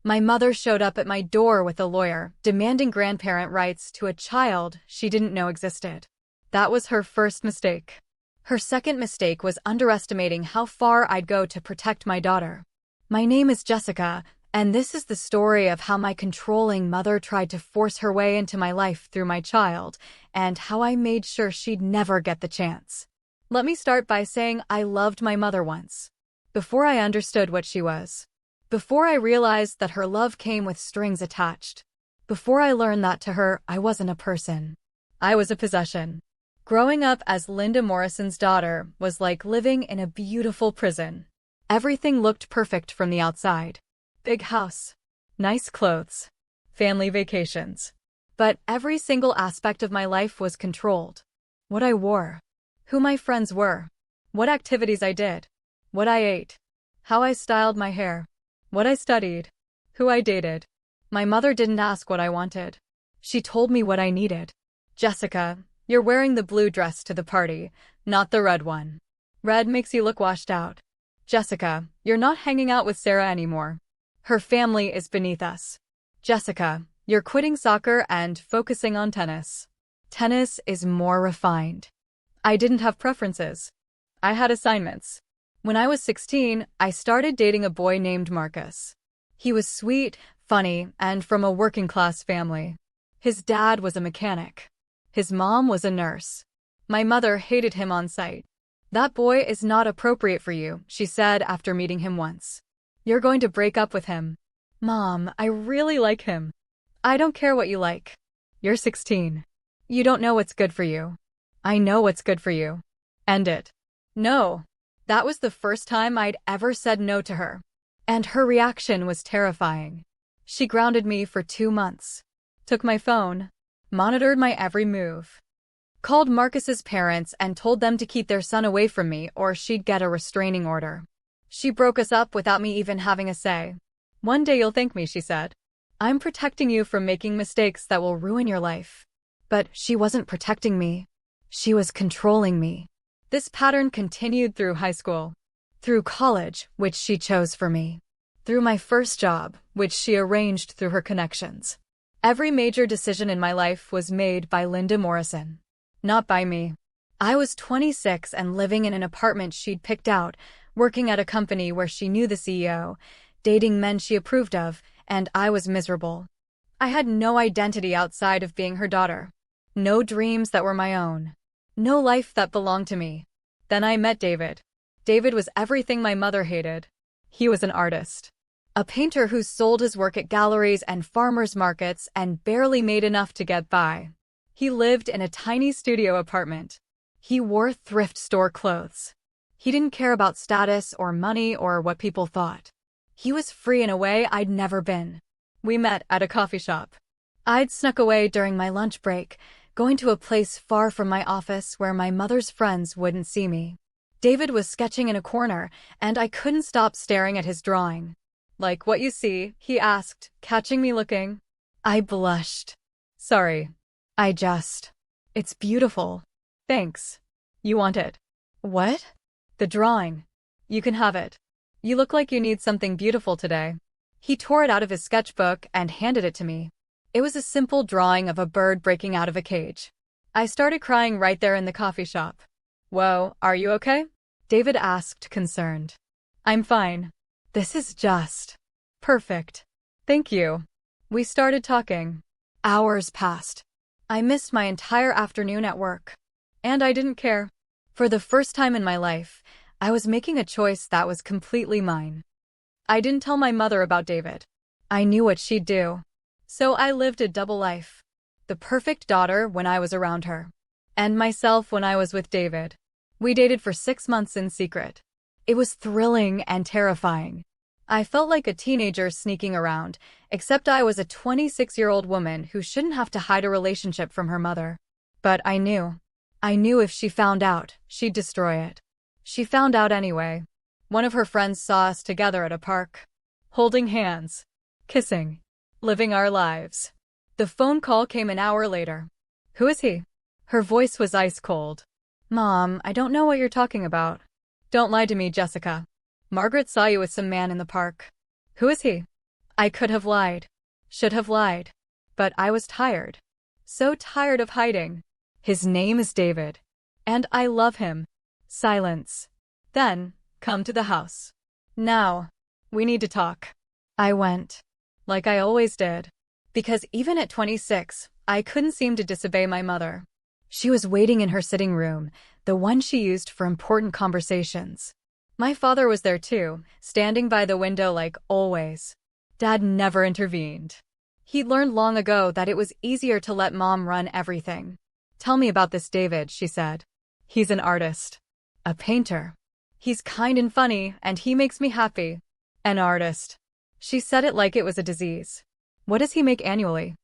My mother showed up at my door with a lawyer, demanding grandparent rights to a child she didn't know existed. That was her first mistake. Her second mistake was underestimating how far I'd go to protect my daughter. My name is Jessica, and this is the story of how my controlling mother tried to force her way into my life through my child, and how I made sure she'd never get the chance. Let me start by saying I loved my mother once. Before I understood what she was. Before I realized that her love came with strings attached. Before I learned that to her, I wasn't a person. I was a possession. Growing up as Linda Morrison's daughter was like living in a beautiful prison. Everything looked perfect from the outside. Big house. Nice clothes. Family vacations. But every single aspect of my life was controlled. What I wore. Who my friends were. What activities I did. What I ate. How I styled my hair. What I studied. Who I dated. My mother didn't ask what I wanted. She told me what I needed. Jessica, you're wearing the blue dress to the party, not the red one. Red makes you look washed out. Jessica, you're not hanging out with Sarah anymore. Her family is beneath us. Jessica, you're quitting soccer and focusing on tennis. Tennis is more refined. I didn't have preferences. I had assignments. When I was 16, I started dating a boy named Marcus. He was sweet, funny, and from a working-class family. His dad was a mechanic. His mom was a nurse. My mother hated him on sight. That boy is not appropriate for you, she said after meeting him once. You're going to break up with him. Mom, I really like him. I don't care what you like. You're 16. You don't know what's good for you. I know what's good for you. End it. No. That was the first time I'd ever said no to her. And her reaction was terrifying. She grounded me for 2 months. Took my phone. Monitored my every move. Called Marcus's parents and told them to keep their son away from me or she'd get a restraining order. She broke us up without me even having a say. One day you'll thank me, she said. I'm protecting you from making mistakes that will ruin your life. But she wasn't protecting me. She was controlling me. This pattern continued through high school, through college, which she chose for me, through my first job, which she arranged through her connections. Every major decision in my life was made by Linda Morrison, not by me. I was 26 and living in an apartment she'd picked out, working at a company where she knew the CEO, dating men she approved of, and I was miserable. I had no identity outside of being her daughter, no dreams that were my own. No life that belonged to me. Then I met David. David was everything my mother hated. He was an artist. A painter who sold his work at galleries and farmers markets and barely made enough to get by. He lived in a tiny studio apartment. He wore thrift store clothes. He didn't care about status or money or what people thought. He was free in a way I'd never been. We met at a coffee shop. I'd snuck away during my lunch break, going to a place far from my office where my mother's friends wouldn't see me. David was sketching in a corner, and I couldn't stop staring at his drawing. Like what you see, he asked, catching me looking. I blushed. Sorry. It's beautiful. Thanks. You want it? What? The drawing. You can have it. You look like you need something beautiful today. He tore it out of his sketchbook and handed it to me. It was a simple drawing of a bird breaking out of a cage. I started crying right there in the coffee shop. Whoa, are you okay? David asked, concerned. I'm fine. This is just perfect. Thank you. We started talking. Hours passed. I missed my entire afternoon at work. And I didn't care. For the first time in my life, I was making a choice that was completely mine. I didn't tell my mother about David. I knew what she'd do. So I lived a double life. The perfect daughter when I was around her. And myself when I was with David. We dated for 6 months in secret. It was thrilling and terrifying. I felt like a teenager sneaking around, except I was a 26-year-old woman who shouldn't have to hide a relationship from her mother. But I knew. I knew if she found out, she'd destroy it. She found out anyway. One of her friends saw us together at a park. Holding hands. Kissing. Living our lives. The phone call came an hour later. Who is he? Her voice was ice cold. Mom, I don't know what you're talking about. Don't lie to me, Jessica. Margaret saw you with some man in the park. Who is he? I could have lied. Should have lied. But I was tired. So tired of hiding. His name is David. And I love him. Silence. Then, come to the house. Now. We need to talk. I went. Like I always did. Because even at 26, I couldn't seem to disobey my mother. She was waiting in her sitting room, the one she used for important conversations. My father was there too, standing by the window like always. Dad never intervened. He'd learned long ago that it was easier to let Mom run everything. Tell me about this David, she said. He's an artist. A painter. He's kind and funny, and he makes me happy. An artist. She said it like it was a disease. What does he make annually?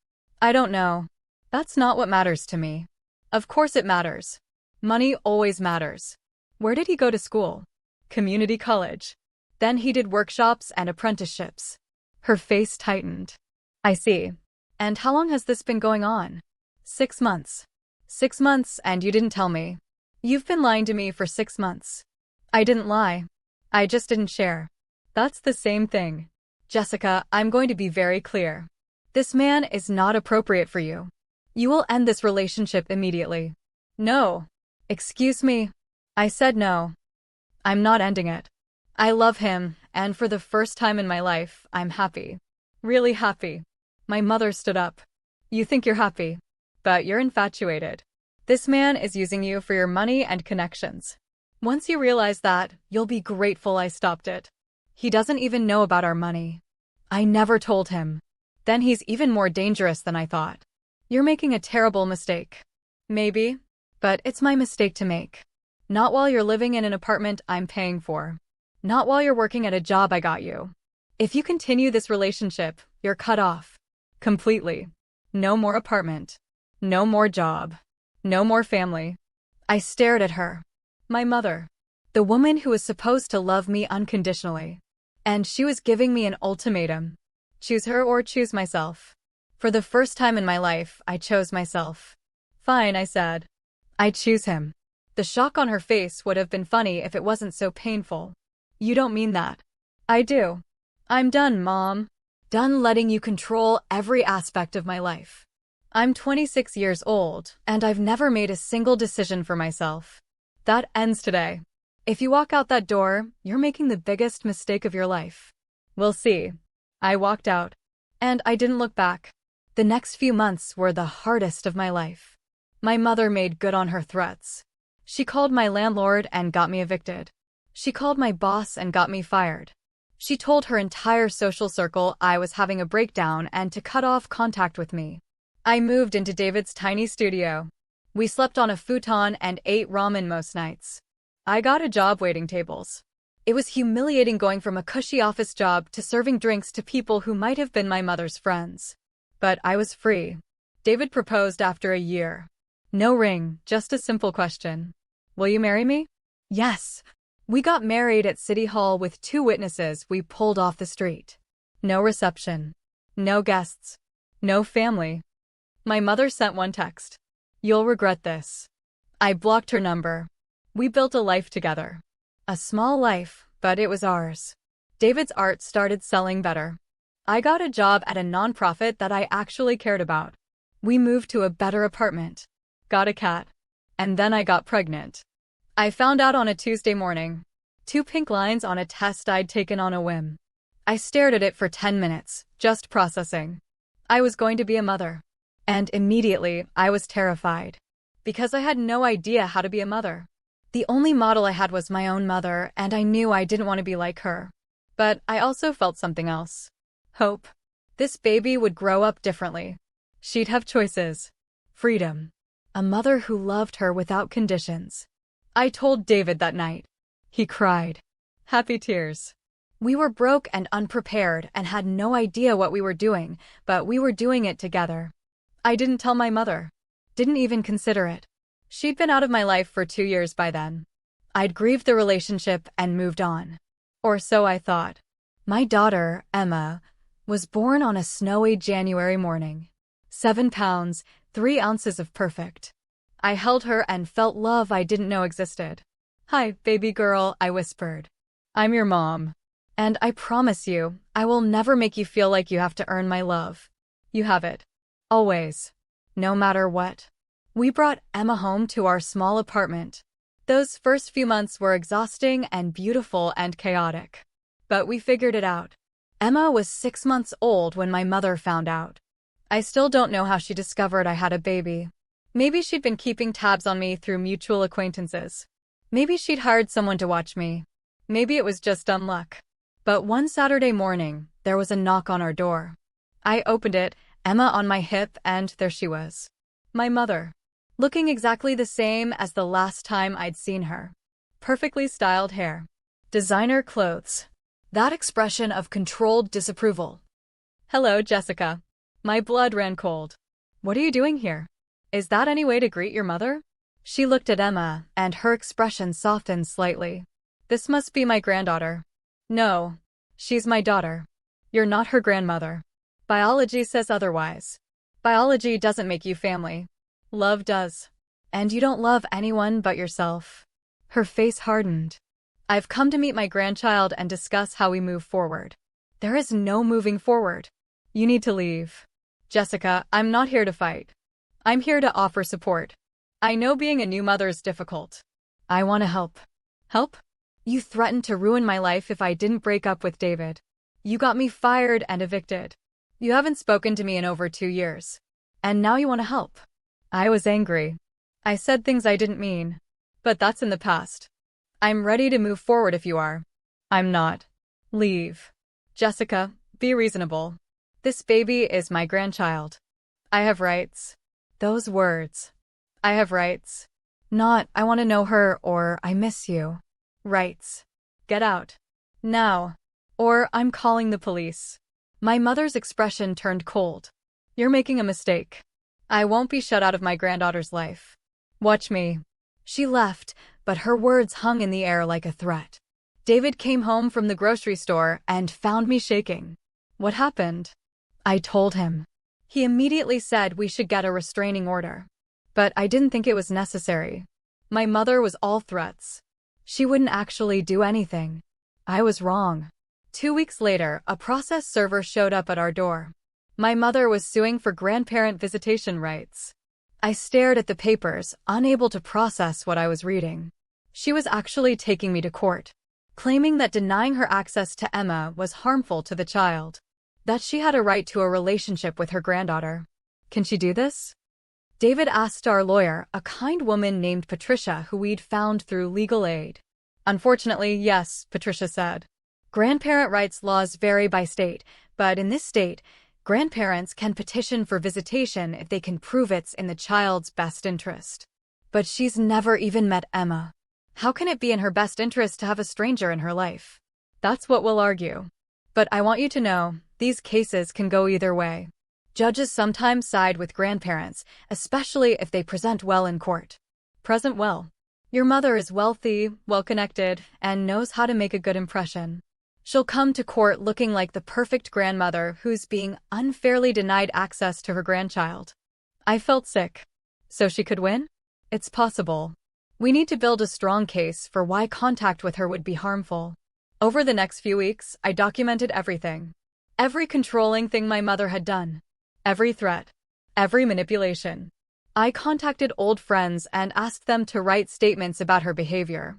I don't know. That's not what matters to me. Of course it matters. Money always matters. Where did he go to school? Community college. Then he did workshops and apprenticeships. Her face tightened. I see. And how long has this been going on? 6 months. 6 months and you didn't tell me. You've been lying to me for 6 months. I didn't lie. I just didn't share. That's the same thing. Jessica, I'm going to be very clear. This man is not appropriate for you. You will end this relationship immediately. No. Excuse me. I said no. I'm not ending it. I love him, and for the first time in my life, I'm happy. Really happy. My mother stood up. You think you're happy, but you're infatuated. This man is using you for your money and connections. Once you realize that, you'll be grateful I stopped it. He doesn't even know about our money. I never told him. Then he's even more dangerous than I thought. You're making a terrible mistake. Maybe, but it's my mistake to make. Not while you're living in an apartment I'm paying for. Not while you're working at a job I got you. If you continue this relationship, you're cut off. Completely. No more apartment. No more job. No more family. I stared at her. My mother. The woman who was supposed to love me unconditionally. And she was giving me an ultimatum. Choose her or choose myself. For the first time in my life, I chose myself. Fine, I said. I choose him. The shock on her face would have been funny if it wasn't so painful. You don't mean that. I do. I'm done, Mom. Done letting you control every aspect of my life. I'm 26 years old, and I've never made a single decision for myself. That ends today. If you walk out that door, you're making the biggest mistake of your life. We'll see. I walked out. And I didn't look back. The next few months were the hardest of my life. My mother made good on her threats. She called my landlord and got me evicted. She called my boss and got me fired. She told her entire social circle I was having a breakdown and to cut off contact with me. I moved into David's tiny studio. We slept on a futon and ate ramen most nights. I got a job waiting tables. It was humiliating going from a cushy office job to serving drinks to people who might have been my mother's friends. But I was free. David proposed after a year. No ring, just a simple question. Will you marry me? Yes. We got married at City Hall with 2 witnesses we pulled off the street. No reception. No guests. No family. My mother sent one text. You'll regret this. I blocked her number. We built a life together. A small life, but it was ours. David's art started selling better. I got a job at a nonprofit that I actually cared about. We moved to a better apartment. Got a cat. And then I got pregnant. I found out on a Tuesday morning. 2 pink lines on a test I'd taken on a whim. I stared at it for 10 minutes, just processing. I was going to be a mother. And immediately, I was terrified. Because I had no idea how to be a mother. The only model I had was my own mother, and I knew I didn't want to be like her. But I also felt something else. Hope. This baby would grow up differently. She'd have choices. Freedom. A mother who loved her without conditions. I told David that night. He cried. Happy tears. We were broke and unprepared and had no idea what we were doing, but we were doing it together. I didn't tell my mother. Didn't even consider it. She'd been out of my life for 2 years by then. I'd grieved the relationship and moved on. Or so I thought. My daughter, Emma, was born on a snowy January morning. 7 pounds, 3 ounces of perfect. I held her and felt love I didn't know existed. Hi, baby girl, I whispered. I'm your mom. And I promise you, I will never make you feel like you have to earn my love. You have it. Always. No matter what. We brought Emma home to our small apartment. Those first few months were exhausting and beautiful and chaotic. But we figured it out. Emma was 6 months old when my mother found out. I still don't know how she discovered I had a baby. Maybe she'd been keeping tabs on me through mutual acquaintances. Maybe she'd hired someone to watch me. Maybe it was just dumb luck. But one Saturday morning, there was a knock on our door. I opened it, Emma on my hip, and there she was. My mother. Looking exactly the same as the last time I'd seen her. Perfectly styled hair. Designer clothes. That expression of controlled disapproval. Hello, Jessica. My blood ran cold. What are you doing here? Is that any way to greet your mother? She looked at Emma, and her expression softened slightly. This must be my granddaughter. No, she's my daughter. You're not her grandmother. Biology says otherwise. Biology doesn't make you family. Love does. And you don't love anyone but yourself. Her face hardened. I've come to meet my grandchild and discuss how we move forward. There is no moving forward. You need to leave. Jessica, I'm not here to fight. I'm here to offer support. I know being a new mother is difficult. I want to help. Help? You threatened to ruin my life if I didn't break up with David. You got me fired and evicted. You haven't spoken to me in over 2 years. And now you want to help. I was angry. I said things I didn't mean. But that's in the past. I'm ready to move forward if you are. I'm not. Leave. Jessica, be reasonable. This baby is my grandchild. I have rights. Those words. I have rights. Not, I want to know her, or I miss you. Rights. Get out. Now. Or I'm calling the police. My mother's expression turned cold. You're making a mistake. I won't be shut out of my granddaughter's life. Watch me. She left, but her words hung in the air like a threat. David came home from the grocery store and found me shaking. What happened? I told him. He immediately said we should get a restraining order. But I didn't think it was necessary. My mother was all threats. She wouldn't actually do anything. I was wrong. 2 weeks later, a process server showed up at our door. My mother was suing for grandparent visitation rights. I stared at the papers, unable to process what I was reading. She was actually taking me to court, claiming that denying her access to Emma was harmful to the child, that she had a right to a relationship with her granddaughter. Can she do this? David asked our lawyer, a kind woman named Patricia who we'd found through legal aid. Unfortunately, yes, Patricia said. Grandparent rights laws vary by state, but in this state, grandparents can petition for visitation if they can prove it's in the child's best interest. But she's never even met Emma. How can it be in her best interest to have a stranger in her life? That's what we'll argue. But I want you to know, these cases can go either way. Judges sometimes side with grandparents, especially if they present well in court. Present well. Your mother is wealthy, well-connected, and knows how to make a good impression. She'll come to court looking like the perfect grandmother who's being unfairly denied access to her grandchild. I felt sick. So she could win? It's possible. We need to build a strong case for why contact with her would be harmful. Over the next few weeks, I documented everything. Every controlling thing my mother had done. Every threat. Every manipulation. I contacted old friends and asked them to write statements about her behavior.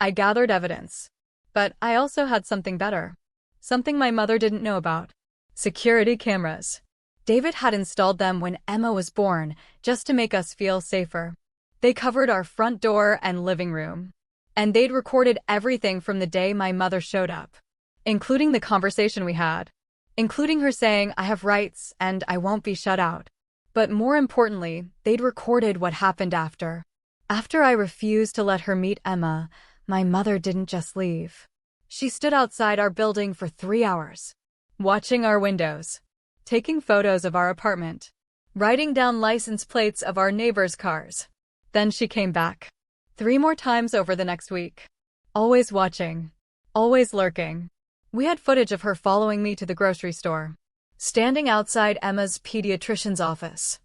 I gathered evidence. But I also had something better. Something my mother didn't know about. Security cameras. David had installed them when Emma was born, just to make us feel safer. They covered our front door and living room. And they'd recorded everything from the day my mother showed up. Including the conversation we had. Including her saying, I have rights and I won't be shut out. But more importantly, they'd recorded what happened after. After I refused to let her meet Emma, my mother didn't just leave. She stood outside our building for 3 hours, watching our windows, taking photos of our apartment, writing down license plates of our neighbors' cars. Then she came back. 3 more times over the next week. Always watching. Always lurking. We had footage of her following me to the grocery store, standing outside Emma's pediatrician's office,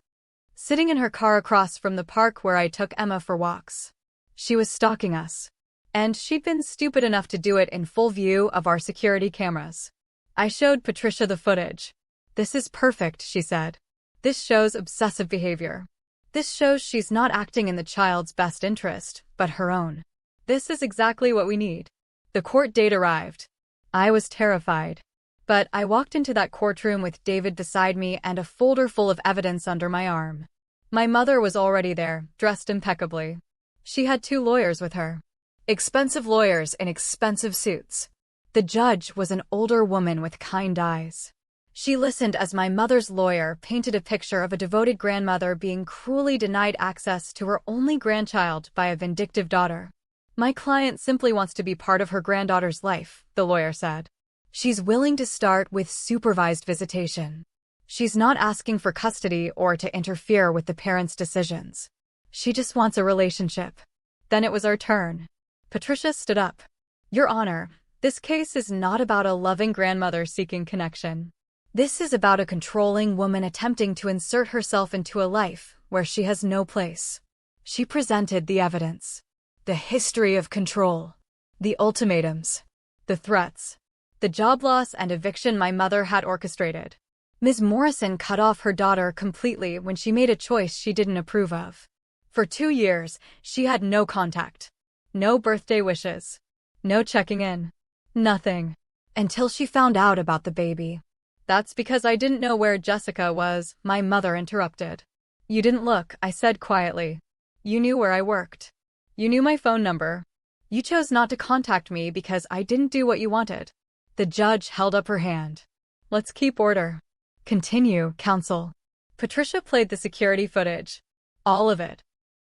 sitting in her car across from the park where I took Emma for walks. She was stalking us. And she'd been stupid enough to do it in full view of our security cameras. I showed Patricia the footage. "This is perfect," she said. "This shows obsessive behavior. This shows she's not acting in the child's best interest, but her own. This is exactly what we need." The court date arrived. I was terrified. But I walked into that courtroom with David beside me and a folder full of evidence under my arm. My mother was already there, dressed impeccably. She had 2 lawyers with her. Expensive lawyers in expensive suits. The judge was an older woman with kind eyes. She listened as my mother's lawyer painted a picture of a devoted grandmother being cruelly denied access to her only grandchild by a vindictive daughter. "My client simply wants to be part of her granddaughter's life," the lawyer said. "She's willing to start with supervised visitation. She's not asking for custody or to interfere with the parents' decisions. She just wants a relationship." Then it was our turn. Patricia stood up. "Your Honor, this case is not about a loving grandmother seeking connection. This is about a controlling woman attempting to insert herself into a life where she has no place." She presented the evidence. The history of control. The ultimatums. The threats. The job loss and eviction my mother had orchestrated. Ms. Morrison cut off her daughter completely when she made a choice she didn't approve of. For 2 years, she had no contact. No birthday wishes. No checking in. Nothing. Until she found out about the baby. "That's because I didn't know where Jessica was," my mother interrupted. "You didn't look," I said quietly. "You knew where I worked. You knew my phone number. You chose not to contact me because I didn't do what you wanted." The judge held up her hand. "Let's keep order." "Continue, counsel." Patricia played the security footage. All of it.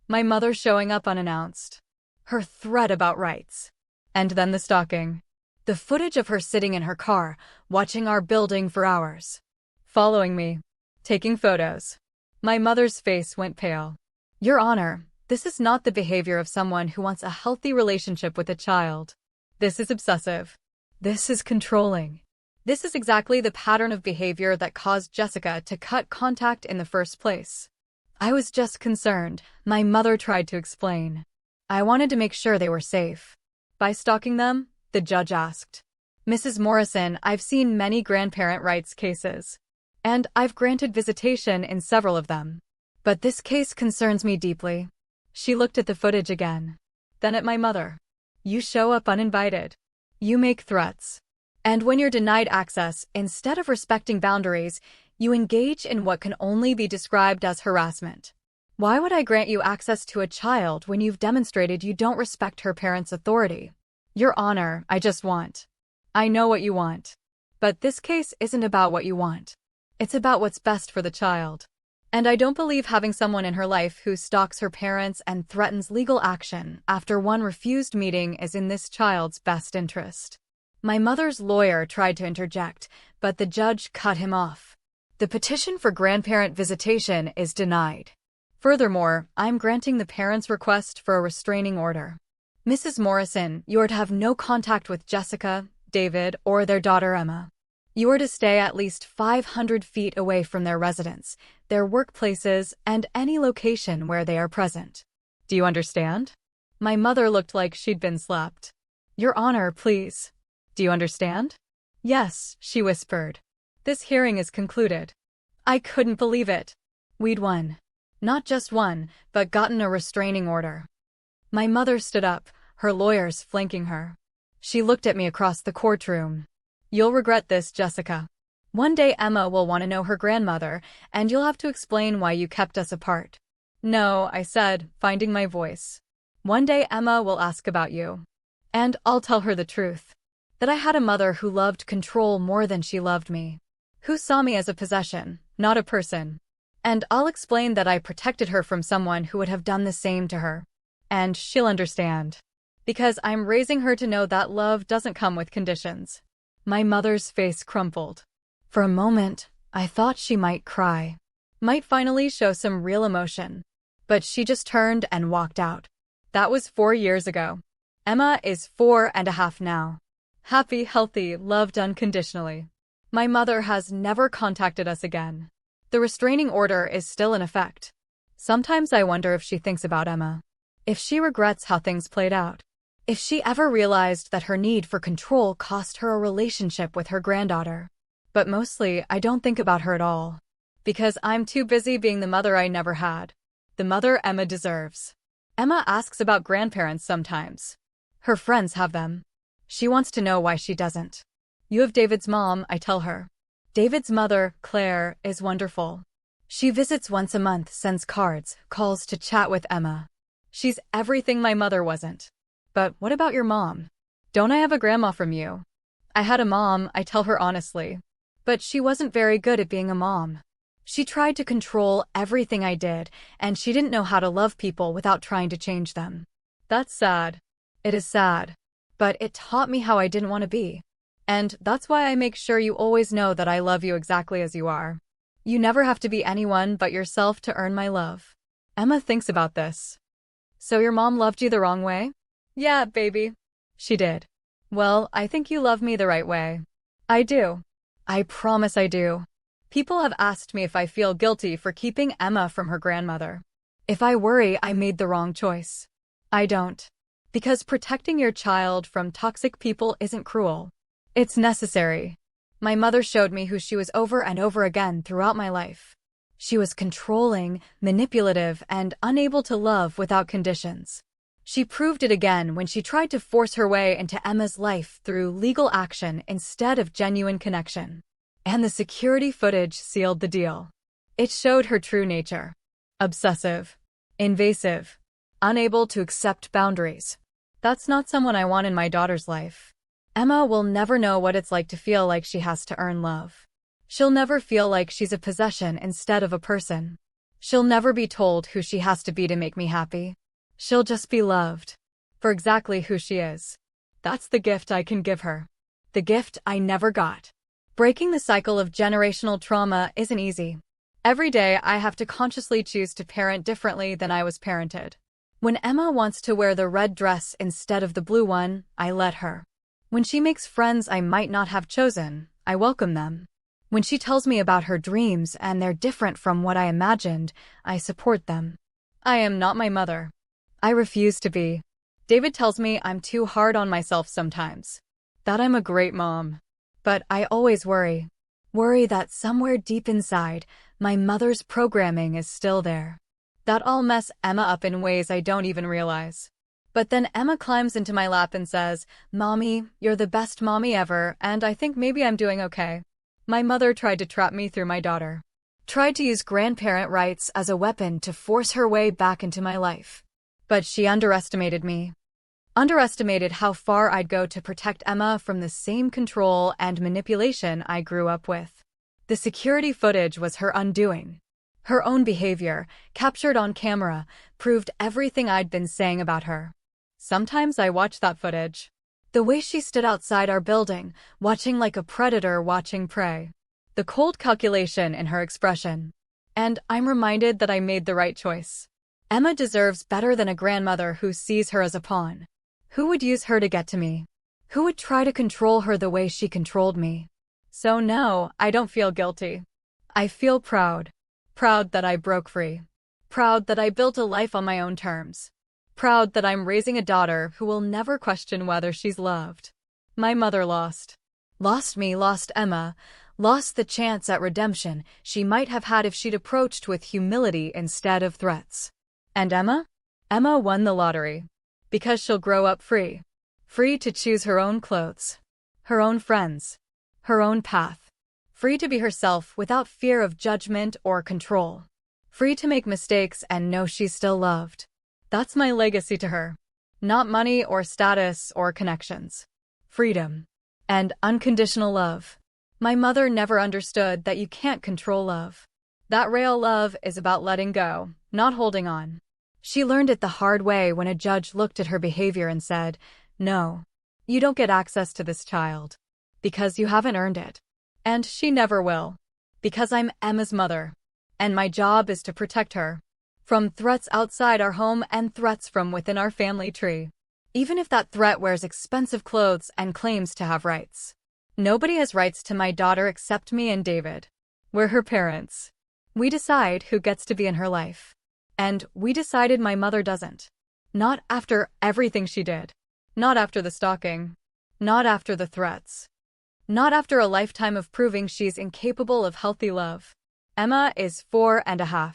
My mother showing up unannounced. Her threat about rights. And then the stalking. The footage of her sitting in her car, watching our building for hours. Following me. Taking photos. My mother's face went pale. "Your Honor, this is not the behavior of someone who wants a healthy relationship with a child. This is obsessive. This is controlling. This is exactly the pattern of behavior that caused Jessica to cut contact in the first place." I was just concerned, my mother tried to explain. "I wanted to make sure they were safe." "By stalking them?" the judge asked. "Mrs. Morrison, I've seen many grandparent rights cases. And I've granted visitation in several of them. But this case concerns me deeply." She looked at the footage again. Then at my mother. "You show up uninvited. You make threats. And when you're denied access, instead of respecting boundaries, you engage in what can only be described as harassment. Why would I grant you access to a child when you've demonstrated you don't respect her parents' authority? Your Honor, I know what you want. But this case isn't about what you want. It's about what's best for the child. And I don't believe having someone in her life who stalks her parents and threatens legal action after one refused meeting is in this child's best interest." My mother's lawyer tried to interject, but the judge cut him off. "The petition for grandparent visitation is denied. Furthermore, I'm granting the parents' request for a restraining order. Mrs. Morrison, you are to have no contact with Jessica, David, or their daughter Emma. You are to stay at least 500 feet away from their residence, their workplaces, and any location where they are present. Do you understand?" My mother looked like she'd been slapped. "Your Honor, please. Do you understand?" "Yes," she whispered. "This hearing is concluded." I couldn't believe it. We'd won. Not just won, but gotten a restraining order. My mother stood up, her lawyers flanking her. She looked at me across the courtroom. "You'll regret this, Jessica. One day Emma will want to know her grandmother, and you'll have to explain why you kept us apart." "No," I said, finding my voice. "One day Emma will ask about you. And I'll tell her the truth. That I had a mother who loved control more than she loved me. Who saw me as a possession, not a person. And I'll explain that I protected her from someone who would have done the same to her. And she'll understand. Because I'm raising her to know that love doesn't come with conditions." My mother's face crumpled. For a moment, I thought she might cry. Might finally show some real emotion. But she just turned and walked out. That was 4 years ago. Emma is 4.5 now. Happy, healthy, loved unconditionally. My mother has never contacted us again. The restraining order is still in effect. Sometimes I wonder if she thinks about Emma. If she regrets how things played out. If she ever realized that her need for control cost her a relationship with her granddaughter. But mostly, I don't think about her at all. Because I'm too busy being the mother I never had. The mother Emma deserves. Emma asks about grandparents sometimes. Her friends have them. She wants to know why she doesn't. You have David's mom, I tell her. David's mother, Claire, is wonderful. She visits once a month, sends cards, calls to chat with Emma. She's everything my mother wasn't. But what about your mom? Don't I have a grandma from you? I had a mom, I tell her honestly. But she wasn't very good at being a mom. She tried to control everything I did, and she didn't know how to love people without trying to change them. That's sad. It is sad. But it taught me how I didn't want to be. And that's why I make sure you always know that I love you exactly as you are. You never have to be anyone but yourself to earn my love. Emma thinks about this. So your mom loved you the wrong way? Yeah, baby. She did. Well, I think you love me the right way. I do. I promise I do. People have asked me if I feel guilty for keeping Emma from her grandmother. If I worry I made the wrong choice. I don't. Because protecting your child from toxic people isn't cruel. It's necessary. My mother showed me who she was over and over again throughout my life. She was controlling, manipulative, and unable to love without conditions. She proved it again when she tried to force her way into Emma's life through legal action instead of genuine connection. And the security footage sealed the deal. It showed her true nature. Obsessive. Invasive. Unable to accept boundaries. That's not someone I want in my daughter's life. Emma will never know what it's like to feel like she has to earn love. She'll never feel like she's a possession instead of a person. She'll never be told who she has to be to make me happy. She'll just be loved. For exactly who she is. That's the gift I can give her. The gift I never got. Breaking the cycle of generational trauma isn't easy. Every day I have to consciously choose to parent differently than I was parented. When Emma wants to wear the red dress instead of the blue one, I let her. When she makes friends I might not have chosen, I welcome them. When she tells me about her dreams and they're different from what I imagined, I support them. I am not my mother. I refuse to be. David tells me I'm too hard on myself sometimes. That I'm a great mom. But I always worry. Worry that somewhere deep inside, my mother's programming is still there. That I'll mess Emma up in ways I don't even realize. But then Emma climbs into my lap and says, "Mommy, you're the best mommy ever, and I think maybe I'm doing okay." My mother tried to trap me through my daughter. Tried to use grandparent rights as a weapon to force her way back into my life. But she underestimated me. Underestimated how far I'd go to protect Emma from the same control and manipulation I grew up with. The security footage was her undoing. Her own behavior, captured on camera, proved everything I'd been saying about her. Sometimes I watch that footage. The way she stood outside our building, watching like a predator watching prey. The cold calculation in her expression. And I'm reminded that I made the right choice. Emma deserves better than a grandmother who sees her as a pawn. Who would use her to get to me? Who would try to control her the way she controlled me? So no, I don't feel guilty. I feel proud. Proud that I broke free. Proud that I built a life on my own terms. Proud that I'm raising a daughter who will never question whether she's loved. My mother lost. Lost me, lost Emma, lost the chance at redemption she might have had if she'd approached with humility instead of threats. And Emma? Emma won the lottery. Because she'll grow up free. Free to choose her own clothes. Her own friends. Her own path. Free to be herself without fear of judgment or control. Free to make mistakes and know she's still loved. That's my legacy to her. Not money or status or connections. Freedom. And unconditional love. My mother never understood that you can't control love. That real love is about letting go, not holding on. She learned it the hard way when a judge looked at her behavior and said, "No, you don't get access to this child. Because you haven't earned it." And she never will. Because I'm Emma's mother. And my job is to protect her. From threats outside our home and threats from within our family tree. Even if that threat wears expensive clothes and claims to have rights. Nobody has rights to my daughter except me and David. We're her parents. We decide who gets to be in her life. And we decided my mother doesn't. Not after everything she did. Not after the stalking. Not after the threats. Not after a lifetime of proving she's incapable of healthy love. Emma is 4.5.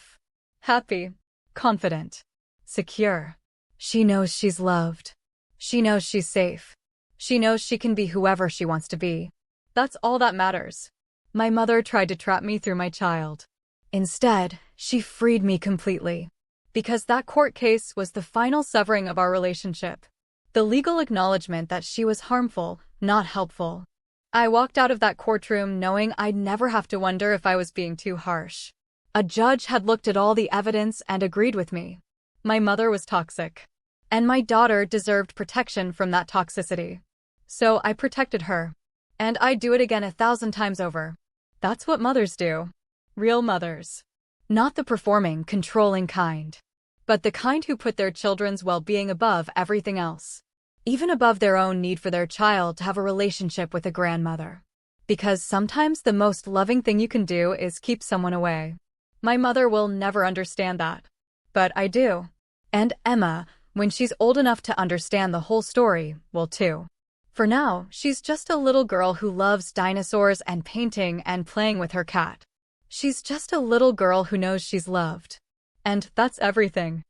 Happy. Confident. Secure. She knows she's loved. She knows she's safe. She knows she can be whoever she wants to be. That's all that matters. My mother tried to trap me through my child. Instead, she freed me completely. Because that court case was the final severing of our relationship. The legal acknowledgement that she was harmful, not helpful. I walked out of that courtroom knowing I'd never have to wonder if I was being too harsh. A judge had looked at all the evidence and agreed with me. My mother was toxic. And my daughter deserved protection from that toxicity. So I protected her. And I'd do it again 1,000 times over. That's what mothers do. Real mothers. Not the performing, controlling kind. But the kind who put their children's well-being above everything else. Even above their own need for their child to have a relationship with a grandmother. Because sometimes the most loving thing you can do is keep someone away. My mother will never understand that. But I do. And Emma, when she's old enough to understand the whole story, will too. For now, she's just a little girl who loves dinosaurs and painting and playing with her cat. She's just a little girl who knows she's loved. And that's everything.